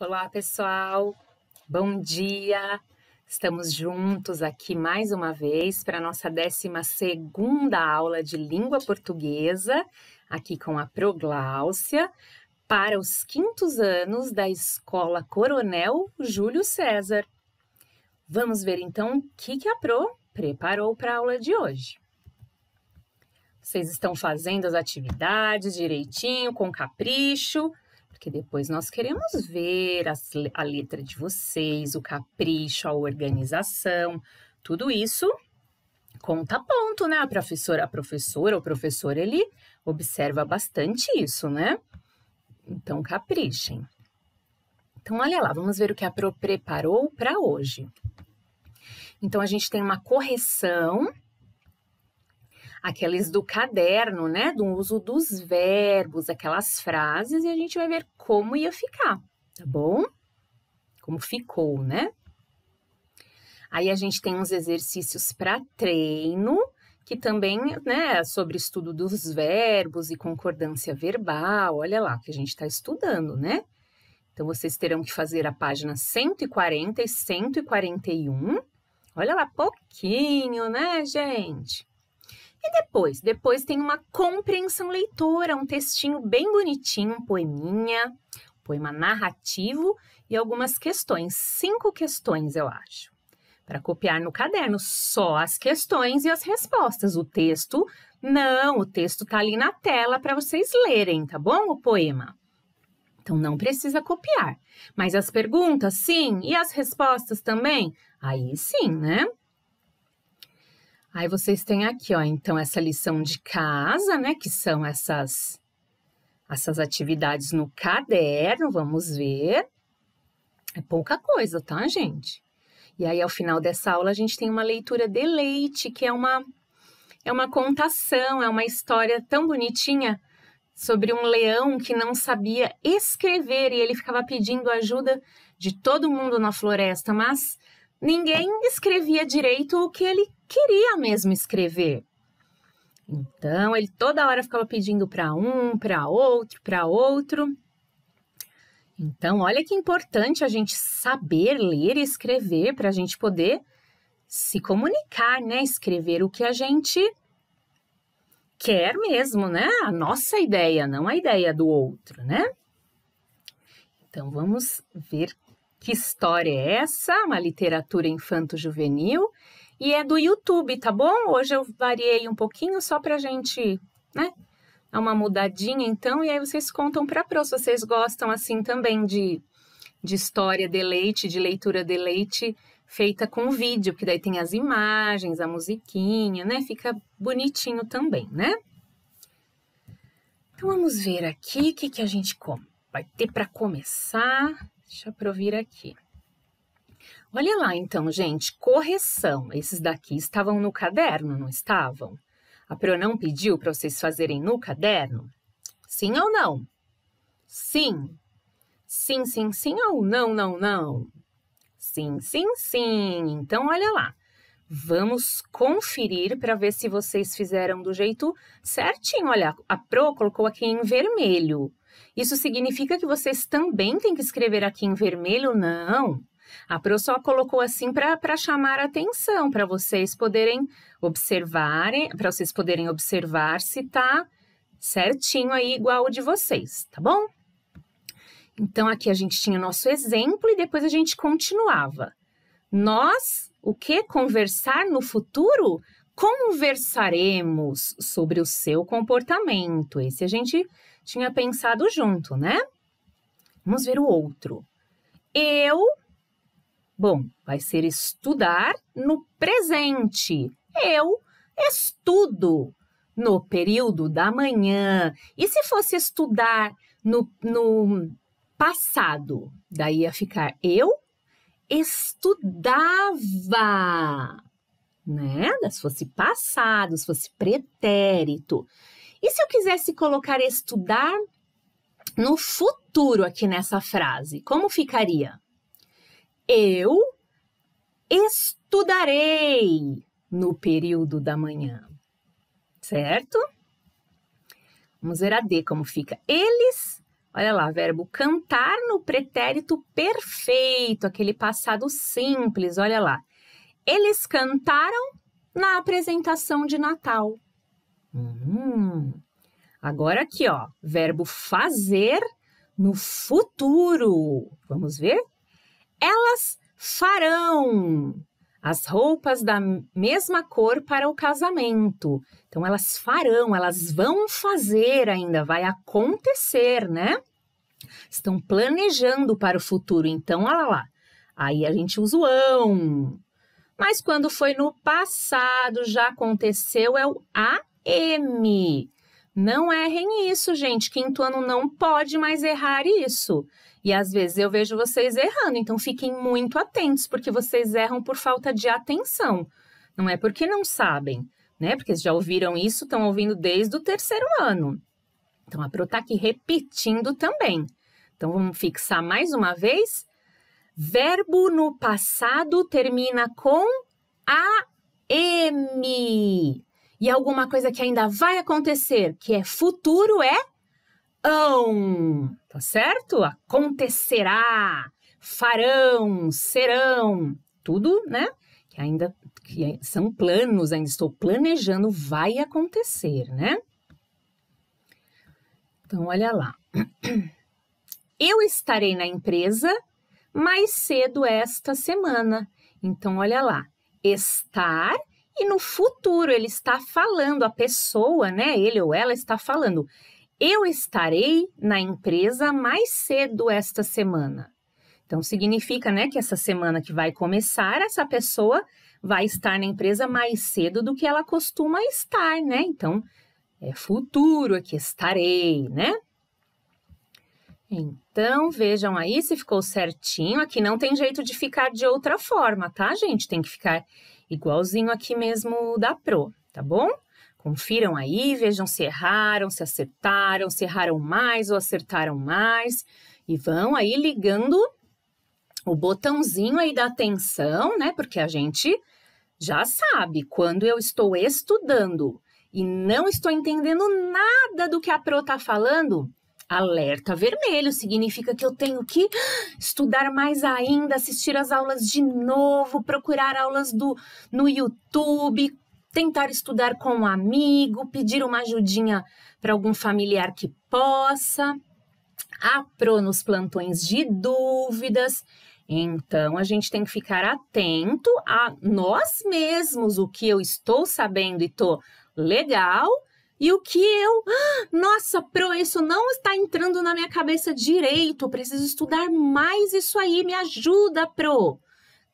Olá, pessoal. Bom dia. Estamos juntos aqui mais uma vez para a nossa 12ª aula de língua portuguesa, aqui com a Progláucia, para os 5º anos da Escola Coronel Júlio César. Vamos ver então o que a Pro preparou para a aula de hoje. Vocês estão fazendo as atividades direitinho, com capricho? Porque depois nós queremos ver a letra de vocês, o capricho, a organização, tudo isso conta ponto, né? A professora, o professor, ele observa bastante isso, né? Então, caprichem. Então, olha lá, vamos ver o que a Pro preparou para hoje. Então, a gente tem uma correção, aqueles do caderno, né, do uso dos verbos, aquelas frases, e a gente vai ver como ia ficar, tá bom? Como ficou, né? Aí a gente tem uns exercícios para treino, que também, né, é sobre estudo dos verbos e concordância verbal, olha lá, que a gente está estudando, né? Então, vocês terão que fazer a página 140 e 141, olha lá, pouquinho, né, gente? E depois tem uma compreensão leitora, um textinho bem bonitinho, um poeminha, um poema narrativo e algumas questões, 5 questões, eu acho, para copiar no caderno, só as questões e as respostas. O texto, não, o texto tá ali na tela para vocês lerem, tá bom? O poema. Então, não precisa copiar. Mas as perguntas, sim, e as respostas também? Aí sim, né? Aí vocês têm aqui, ó, então, essa lição de casa, né, que são essas atividades no caderno, vamos ver. É pouca coisa, tá, gente? E aí, ao final dessa aula, a gente tem uma leitura de leite, que é uma contação, é uma história tão bonitinha sobre um leão que não sabia escrever e ele ficava pedindo ajuda de todo mundo na floresta, mas ninguém escrevia direito o que ele queria mesmo escrever. Então, ele toda hora ficava pedindo para um, para outro. Então, olha que importante a gente saber ler e escrever para a gente poder se comunicar, né? Escrever o que a gente quer mesmo, né? A nossa ideia, não a ideia do outro, né? Então, vamos ver que história é essa, uma literatura infanto-juvenil, e é do YouTube, tá bom? Hoje eu variei um pouquinho só pra gente, né, dar uma mudadinha, então, e aí vocês contam pra Pro, se vocês gostam, assim, também de história de leite, de leitura de leite, feita com vídeo, que daí tem as imagens, a musiquinha, né, fica bonitinho também, né? Então, vamos ver aqui o que a gente vai ter para começar. Deixa eu provir aqui. Olha lá, então, gente, correção. Esses daqui estavam no caderno, não estavam? A Pro não pediu para vocês fazerem no caderno? Sim ou não? Sim. Sim, sim, sim ou não, não, não? Sim, sim, sim. Então, olha lá. Vamos conferir para ver se vocês fizeram do jeito certinho. Olha, a Pro colocou aqui em vermelho. Isso significa que vocês também têm que escrever aqui em vermelho? Não. A Pro só colocou assim para chamar a atenção, para vocês poderem observarem, para vocês poderem observar se tá certinho aí igual o de vocês, tá bom? Então, aqui a gente tinha o nosso exemplo e depois a gente continuava. Nós, o que? Conversar no futuro? Conversaremos sobre o seu comportamento. Esse a gente tinha pensado junto, né? Vamos ver o outro. Bom, vai ser estudar no presente. Eu estudo no período da manhã. E se fosse estudar no passado? Daí ia ficar eu estudava, né? Se fosse passado, se fosse pretérito. E se eu quisesse colocar estudar no futuro aqui nessa frase, como ficaria? Eu estudarei no período da manhã, certo? Vamos ver a D como fica. Eles Olha lá, verbo cantar no pretérito perfeito, aquele passado simples, olha lá. Eles cantaram na apresentação de Natal. Agora aqui, ó, verbo fazer no futuro. Vamos ver? Elas farão as roupas da mesma cor para o casamento. Então, elas farão, elas vão fazer ainda, vai acontecer, né? Estão planejando para o futuro, então, olha lá. Aí a gente usa o ão. Mas quando foi no passado, já aconteceu, é o AM. Não errem isso, gente. Quinto ano não pode mais errar isso. E às vezes eu vejo vocês errando, então fiquem muito atentos, porque vocês erram por falta de atenção. Não é porque não sabem, né? Porque já ouviram isso, estão ouvindo desde o terceiro ano. Então, a Pro está aqui repetindo também. Então, vamos fixar mais uma vez. Verbo no passado termina com AM. E alguma coisa que ainda vai acontecer, que é futuro, é ão. Tá certo? Acontecerá, farão, serão. Tudo, né? Que são planos, ainda estou planejando, vai acontecer, né? Então, olha lá. Eu estarei na empresa mais cedo esta semana. Então, olha lá. Estar e no futuro ele está falando, a pessoa, né? Ele ou ela está falando. Eu estarei na empresa mais cedo esta semana. Então, significa, né, que essa semana que vai começar, essa pessoa vai estar na empresa mais cedo do que ela costuma estar, né? Então, é futuro aqui, estarei, né? Então, vejam aí se ficou certinho. Aqui não tem jeito de ficar de outra forma, tá, gente? Tem que ficar igualzinho aqui mesmo da Pro, tá bom? Confiram aí, vejam se erraram, se acertaram, se erraram mais ou acertaram mais. E vão aí ligando o botãozinho aí da atenção, né? Porque a gente já sabe, quando eu estou estudando e não estou entendendo nada do que a Pro tá falando, alerta vermelho, significa que eu tenho que estudar mais ainda, assistir as aulas de novo, procurar aulas no YouTube, tentar estudar com um amigo, pedir uma ajudinha para algum familiar que possa. A Pro nos plantões de dúvidas. Então, a gente tem que ficar atento a nós mesmos, o que eu estou sabendo e estou legal, e o que nossa, Pro, isso não está entrando na minha cabeça direito, eu preciso estudar mais isso aí, me ajuda, Pro.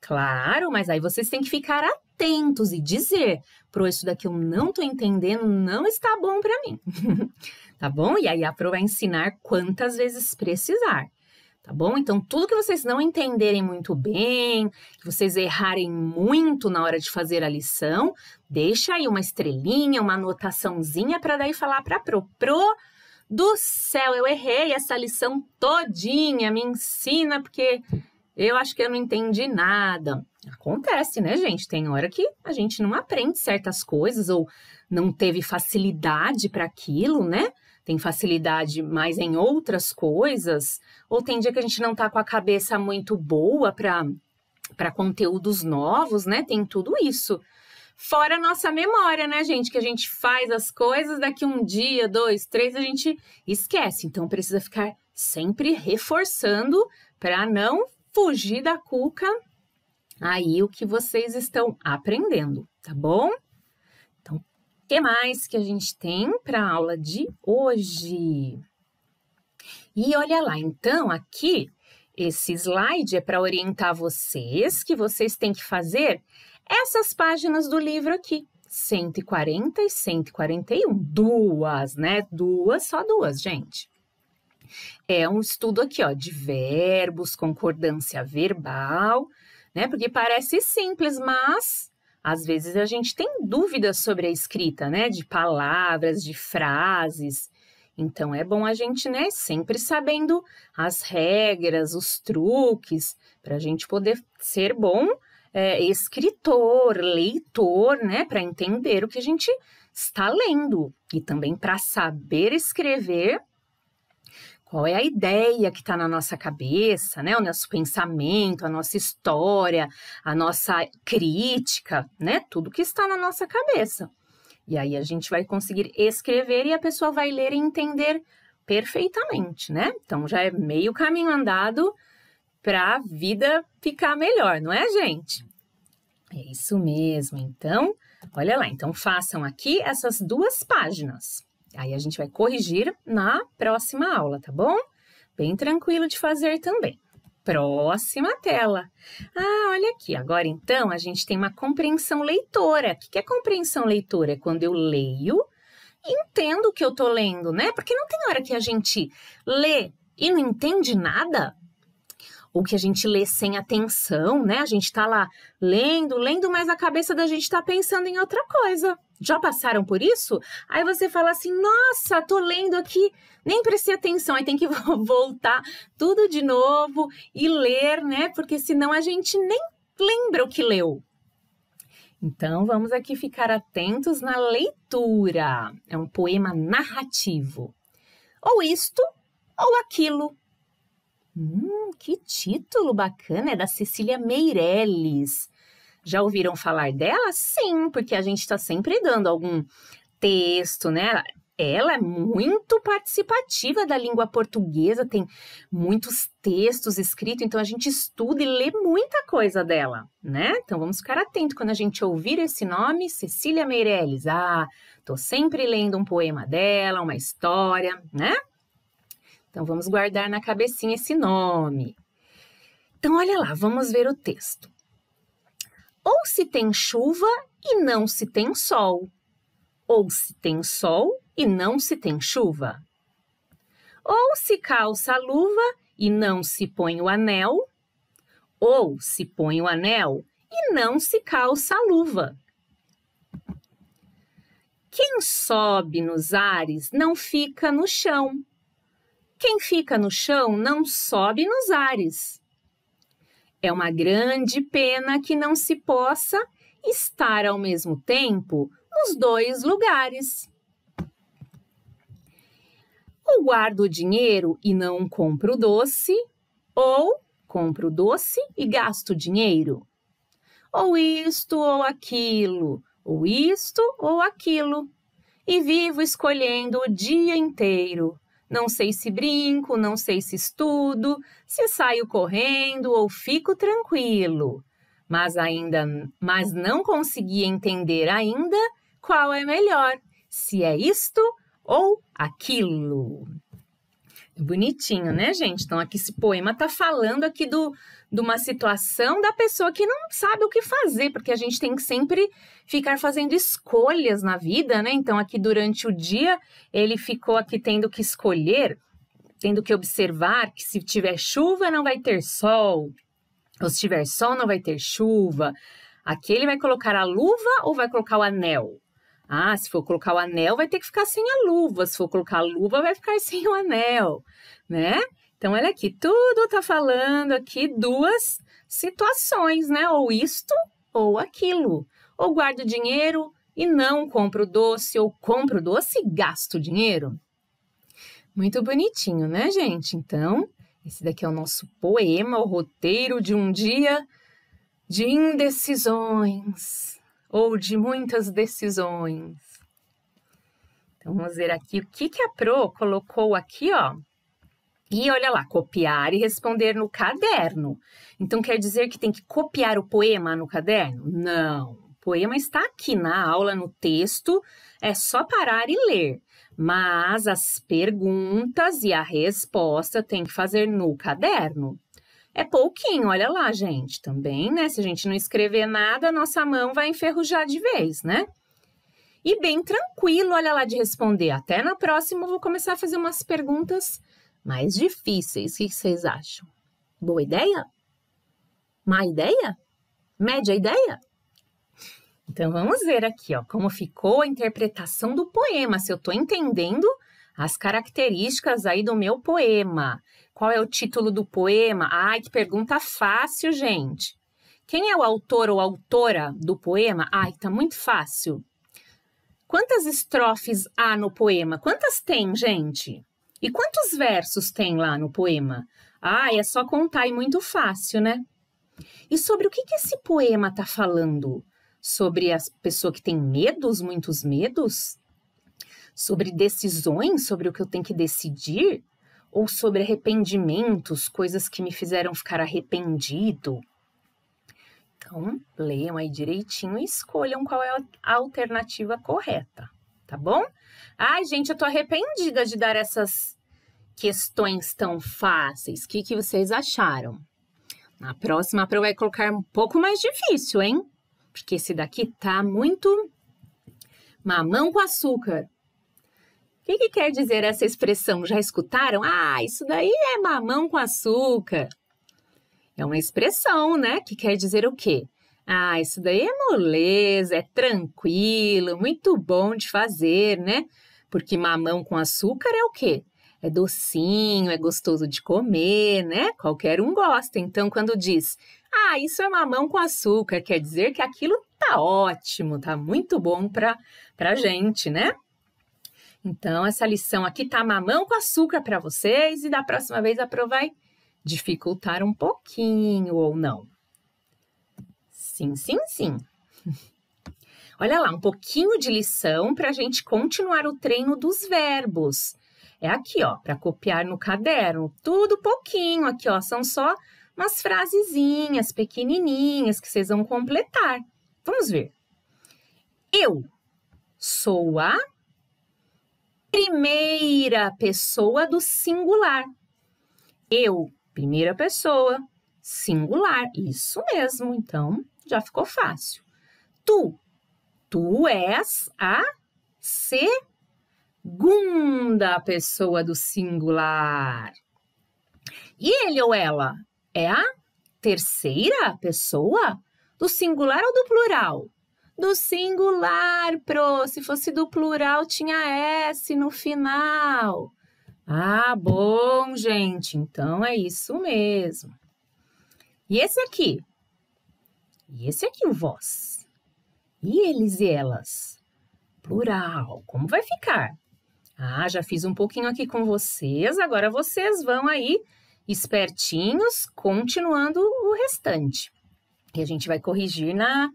Claro, mas aí vocês têm que ficar atentos e dizer, Pro, isso daqui eu não estou entendendo, não está bom para mim. Tá bom? E aí a Pro vai ensinar quantas vezes precisar. Tá bom? Então, tudo que vocês não entenderem muito bem, que vocês errarem muito na hora de fazer a lição, deixa aí uma estrelinha, uma anotaçãozinha para daí falar para a Pro. Pro do céu, eu errei essa lição todinha, me ensina porque eu acho que eu não entendi nada. Acontece, né, gente? Tem hora que a gente não aprende certas coisas ou não teve facilidade para aquilo, né? Tem facilidade mais em outras coisas, ou tem dia que a gente não tá com a cabeça muito boa para conteúdos novos, né? Tem tudo isso. Fora a nossa memória, né, gente? Que a gente faz as coisas, daqui um dia, 2, 3, a gente esquece. Então, precisa ficar sempre reforçando para não fugir da cuca aí o que vocês estão aprendendo, tá bom? Então, o que mais que a gente tem para a aula de hoje? E olha lá, então, aqui, esse slide é para orientar vocês que vocês têm que fazer essas páginas do livro aqui, 140 e 141, duas, né? Só duas, gente. É um estudo aqui, ó, de verbos, concordância verbal, né? Porque parece simples, mas às vezes a gente tem dúvidas sobre a escrita, né? De palavras, de frases. Então, é bom a gente, né, sempre sabendo as regras, os truques, para a gente poder ser bom escritor, leitor, né, para entender o que a gente está lendo. E também para saber escrever Qual é a ideia que está na nossa cabeça, né? O nosso pensamento, a nossa história, a nossa crítica, né? Tudo que está na nossa cabeça. E aí a gente vai conseguir escrever e a pessoa vai ler e entender perfeitamente, né? Então já é meio caminho andado para a vida ficar melhor, não é, gente? É isso mesmo. Então, olha lá. Então, façam aqui essas 2 páginas. Aí a gente vai corrigir na próxima aula, tá bom? Bem tranquilo de fazer também. Próxima tela. Ah, olha aqui. Agora, então, a gente tem uma compreensão leitora. O que é compreensão leitora? É quando eu leio e entendo o que eu tô lendo, né? Porque não tem hora que a gente lê e não entende nada. Ou que a gente lê sem atenção, né? A gente tá lá lendo, mas a cabeça da gente tá pensando em outra coisa. Já passaram por isso? Aí você fala assim, nossa, tô lendo aqui, nem prestei atenção. Aí tem que voltar tudo de novo e ler, né? Porque senão a gente nem lembra o que leu. Então, vamos aqui ficar atentos na leitura. É um poema narrativo. Ou isto, ou aquilo. Que título bacana, é da Cecília Meirelles. Já ouviram falar dela? Sim, porque a gente está sempre dando algum texto, né? Ela é muito participativa da língua portuguesa, tem muitos textos escritos, então a gente estuda e lê muita coisa dela, né? Então vamos ficar atento quando a gente ouvir esse nome, Cecília Meirelles. Ah, tô sempre lendo um poema dela, uma história, né? Então, vamos guardar na cabecinha esse nome. Então, olha lá, vamos ver o texto. Ou se tem chuva e não se tem sol. Ou se tem sol e não se tem chuva. Ou se calça a luva e não se põe o anel. Ou se põe o anel e não se calça a luva. Quem sobe nos ares não fica no chão. Quem fica no chão não sobe nos ares. É uma grande pena que não se possa estar ao mesmo tempo nos 2 lugares. Ou guardo o dinheiro e não compro doce, ou compro doce e gasto dinheiro. Ou isto ou aquilo, ou isto ou aquilo. E vivo escolhendo o dia inteiro. Não sei se brinco, não sei se estudo, se saio correndo ou fico tranquilo. Mas não consegui entender ainda qual é melhor, se é isto ou aquilo. Bonitinho, né, gente? Então, aqui esse poema tá falando aqui de uma situação da pessoa que não sabe o que fazer, porque a gente tem que sempre ficar fazendo escolhas na vida, né? Então, aqui durante o dia, ele ficou aqui tendo que escolher, tendo que observar que se tiver chuva, não vai ter sol, ou se tiver sol, não vai ter chuva. Aqui ele vai colocar a luva ou vai colocar o anel? Ah, se for colocar o anel, vai ter que ficar sem a luva. Se for colocar a luva, vai ficar sem o anel, né? Então, olha aqui, tudo tá falando aqui 2 situações, né? Ou isto ou aquilo. Ou guardo dinheiro e não compro doce, ou compro doce e gasto dinheiro. Muito bonitinho, né, gente? Então, esse daqui é o nosso poema, o roteiro de um dia de indecisões. Ou de muitas decisões. Então, vamos ver aqui o que a Pro colocou aqui, ó. E olha lá, copiar e responder no caderno. Então, quer dizer que tem que copiar o poema no caderno? Não, o poema está aqui na aula, no texto, é só parar e ler. Mas as perguntas e a resposta tem que fazer no caderno. É pouquinho, olha lá, gente, também, né? Se a gente não escrever nada, nossa mão vai enferrujar de vez, né? E bem tranquilo, olha lá, de responder. Até na próxima eu vou começar a fazer umas perguntas mais difíceis. O que vocês acham? Boa ideia? Má ideia? Média ideia? Então, vamos ver aqui, ó, como ficou a interpretação do poema, se eu tô entendendo as características aí do meu poema. Qual é o título do poema? Ai, que pergunta fácil, gente. Quem é o autor ou autora do poema? Ai, tá muito fácil. Quantas estrofes há no poema? Quantas tem, gente? E quantos versos tem lá no poema? Ah, é só contar e muito fácil, né? E sobre o que esse poema está falando? Sobre a pessoa que tem medos, muitos medos? Sobre decisões, sobre o que eu tenho que decidir? Ou sobre arrependimentos, coisas que me fizeram ficar arrependido? Então, leiam aí direitinho e escolham qual é a alternativa correta, tá bom? Ai, gente, eu tô arrependida de dar essas questões tão fáceis. O que vocês acharam? Na próxima, a prova vai colocar um pouco mais difícil, hein? Porque esse daqui tá muito mamão com açúcar. O que quer dizer essa expressão? Já escutaram? Ah, isso daí é mamão com açúcar. É uma expressão, né? Que quer dizer o quê? Ah, isso daí é moleza, é tranquilo, muito bom de fazer, né? Porque mamão com açúcar é o quê? É docinho, é gostoso de comer, né? Qualquer um gosta. Então, quando diz, ah, isso é mamão com açúcar, quer dizer que aquilo tá ótimo, tá muito bom pra gente, né? Então, essa lição aqui tá mamão com açúcar para vocês e da próxima vez a prova vai dificultar um pouquinho ou não. Sim, sim, sim. Olha lá, um pouquinho de lição para a gente continuar o treino dos verbos. É aqui, ó, para copiar no caderno. Tudo pouquinho aqui, ó. São só umas frasezinhas pequenininhas que vocês vão completar. Vamos ver. Eu sou a primeira pessoa do singular. Eu, primeira pessoa, singular. Isso mesmo, então já ficou fácil. Tu és a segunda pessoa do singular. E ele ou ela é a terceira pessoa do singular ou do plural? Do singular, se fosse do plural tinha S no final. Ah, bom, gente, então é isso mesmo. E esse aqui? E esse aqui, o vós? E eles e elas? Plural, como vai ficar? Ah, já fiz um pouquinho aqui com vocês, agora vocês vão aí, espertinhos, continuando o restante. E a gente vai corrigir na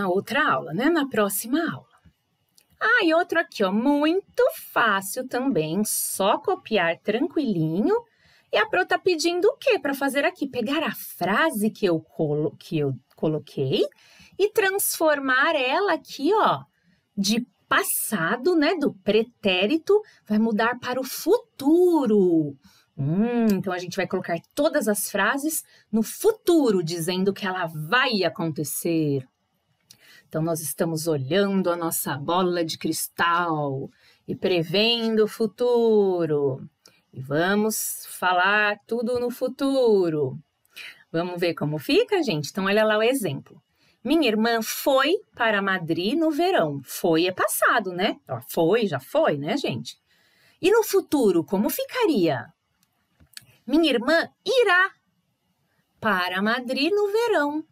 outra aula, né? Na próxima aula. Ah, e outro aqui, ó, muito fácil também, só copiar tranquilinho. E a Pro tá pedindo o quê para fazer aqui? Pegar a frase que eu coloquei e transformar ela aqui, ó, de passado, né, do pretérito, vai mudar para o futuro. Então a gente vai colocar todas as frases no futuro, dizendo que ela vai acontecer. Então, nós estamos olhando a nossa bola de cristal e prevendo o futuro. E vamos falar tudo no futuro. Vamos ver como fica, gente? Então, olha lá o exemplo. Minha irmã foi para Madrid no verão. Foi é passado, né? Já foi, né, gente? E no futuro, como ficaria? Minha irmã irá para Madrid no verão.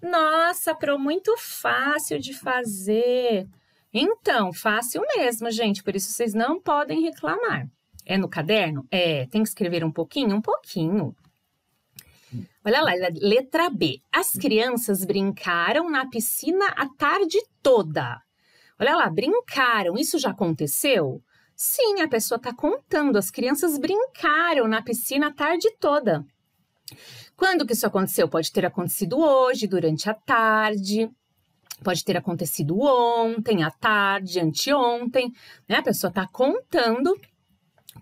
Nossa, Pro, muito fácil de fazer. Então, fácil mesmo, gente, por isso vocês não podem reclamar. É no caderno? É, tem que escrever um pouquinho? Um pouquinho. Olha lá, letra B. As crianças brincaram na piscina a tarde toda. Olha lá, brincaram, isso já aconteceu? Sim, a pessoa está contando, as crianças brincaram na piscina a tarde toda. Quando que isso aconteceu? Pode ter acontecido hoje, durante a tarde, pode ter acontecido ontem, à tarde, anteontem, né? A pessoa está contando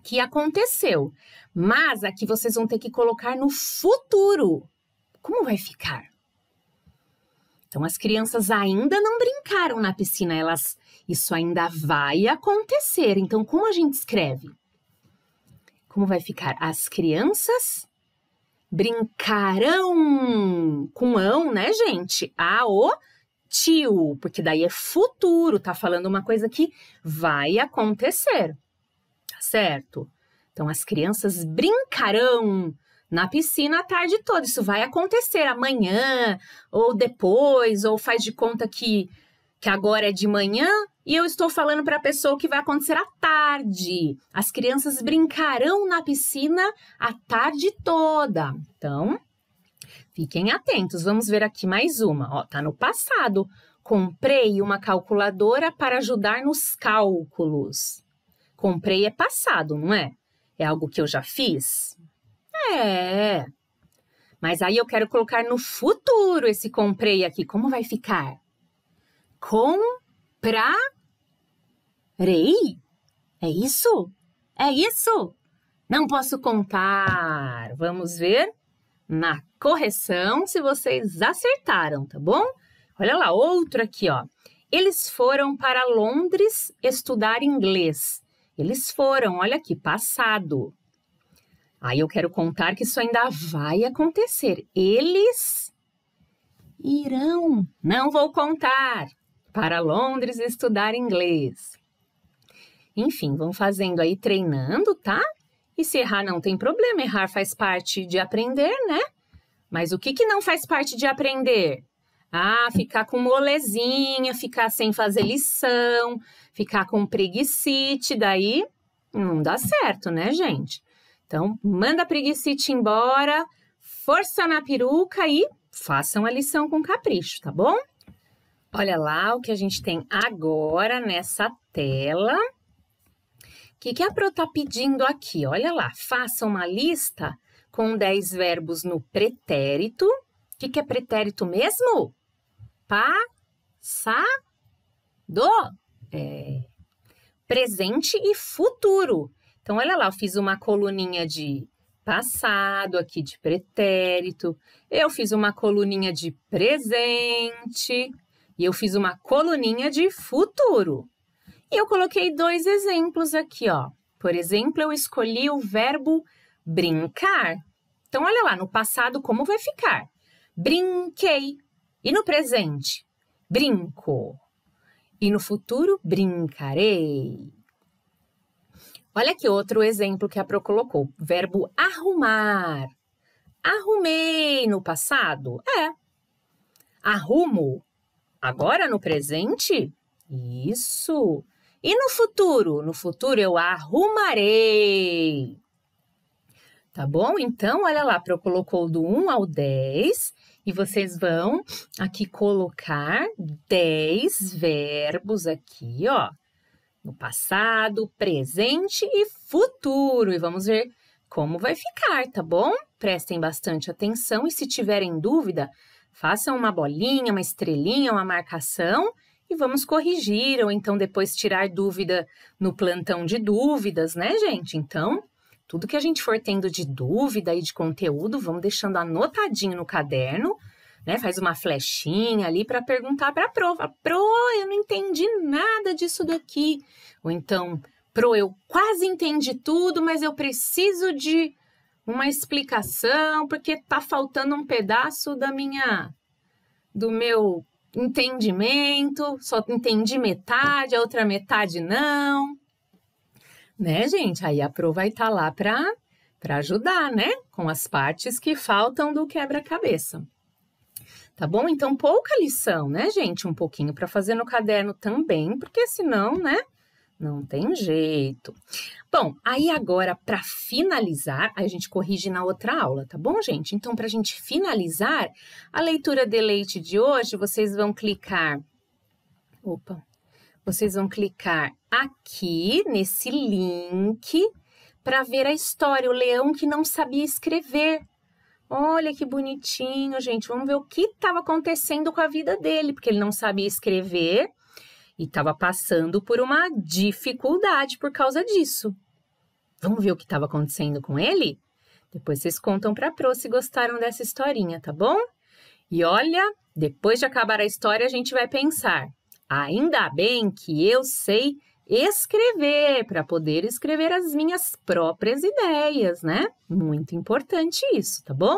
que aconteceu. Mas aqui vocês vão ter que colocar no futuro. Como vai ficar? Então, as crianças ainda não brincaram na piscina, isso ainda vai acontecer. Então, como a gente escreve? Como vai ficar? As crianças brincarão com ão, né, gente? O tio, porque daí é futuro, tá falando uma coisa que vai acontecer, tá certo? Então, as crianças brincarão na piscina a tarde toda. Isso vai acontecer amanhã, ou depois, ou faz de conta que que agora é de manhã e eu estou falando para a pessoa que vai acontecer à tarde. As crianças brincarão na piscina a tarde toda. Então, fiquem atentos. Vamos ver aqui mais uma. Ó, tá no passado. Comprei uma calculadora para ajudar nos cálculos. Comprei é passado, não é? É algo que eu já fiz? É. Mas aí eu quero colocar no futuro esse comprei aqui. Como vai ficar? Comprarei. É isso? É isso? Não posso contar. Vamos ver na correção se vocês acertaram, tá bom? Olha lá, outro aqui, ó. Eles foram para Londres estudar inglês. Eles foram, olha aqui, passado. Aí eu quero contar que isso ainda vai acontecer. Eles irão. Não vou contar. Para Londres estudar inglês. Enfim, vão fazendo aí, treinando, tá? E se errar não tem problema, errar faz parte de aprender, né? Mas o que não faz parte de aprender? Ah, ficar com molezinha, ficar sem fazer lição, ficar com preguicite, daí não dá certo, né, gente? Então, manda a preguicite embora, força na peruca e façam a lição com capricho, tá bom? Olha lá o que a gente tem agora nessa tela. O que a Pro tá pedindo aqui? Olha lá, faça uma lista com 10 verbos no pretérito. O que é pretérito mesmo? Passado. Presente e futuro. Então, olha lá, eu fiz uma coluninha de passado aqui de pretérito. Eu fiz uma coluninha de presente. E eu fiz uma coluninha de futuro. E eu coloquei 2 exemplos aqui, ó. Por exemplo, eu escolhi o verbo brincar. Então, olha lá, no passado, como vai ficar? Brinquei. E no presente? Brinco. E no futuro, brincarei. Olha aqui outro exemplo que a Pro colocou. Verbo arrumar. Arrumei no passado? É. Arrumo. Agora no presente? Isso. E no futuro? No futuro eu arrumarei. Tá bom? Então, olha lá, Pro colocou do 1 ao 10 e vocês vão aqui colocar 10 verbos aqui, ó. No passado, presente e futuro. E vamos ver como vai ficar, tá bom? Prestem bastante atenção e se tiverem dúvida, façam uma bolinha, uma estrelinha, uma marcação e vamos corrigir ou então depois tirar dúvida no plantão de dúvidas, né, gente? Então, tudo que a gente for tendo de dúvida e de conteúdo, vamos deixando anotadinho no caderno, né? Faz uma flechinha ali para perguntar para a Pro. Pro, eu não entendi nada disso daqui. Ou então, Pro, eu quase entendi tudo, mas eu preciso de uma explicação porque tá faltando um pedaço do meu entendimento. Só entendi metade, a outra metade não. Né, gente? Aí a Pro vai estar lá para ajudar, né? Com as partes que faltam do quebra-cabeça. Tá bom? Então, pouca lição, né, gente? Um pouquinho para fazer no caderno também, porque senão, né, não tem jeito. Bom, aí agora, para finalizar, a gente corrige na outra aula, tá bom, gente? Então, para a gente finalizar a leitura de leite de hoje, vocês vão clicar... Vocês vão clicar aqui nesse link para ver a história, o leão que não sabia escrever. Olha que bonitinho, gente. Vamos ver o que estava acontecendo com a vida dele, porque ele não sabia escrever e estava passando por uma dificuldade por causa disso. Vamos ver o que estava acontecendo com ele? Depois vocês contam para a Pro se gostaram dessa historinha, tá bom? E olha, depois de acabar a história, a gente vai pensar. Ainda bem que eu sei escrever para poder escrever as minhas próprias ideias, né? Muito importante isso, tá bom?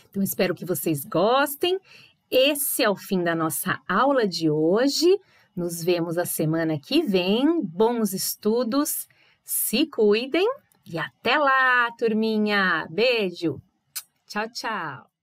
Então, espero que vocês gostem. Esse é o fim da nossa aula de hoje. Nos vemos a semana que vem. Bons estudos, se cuidem e até lá, turminha! Beijo! Tchau, tchau!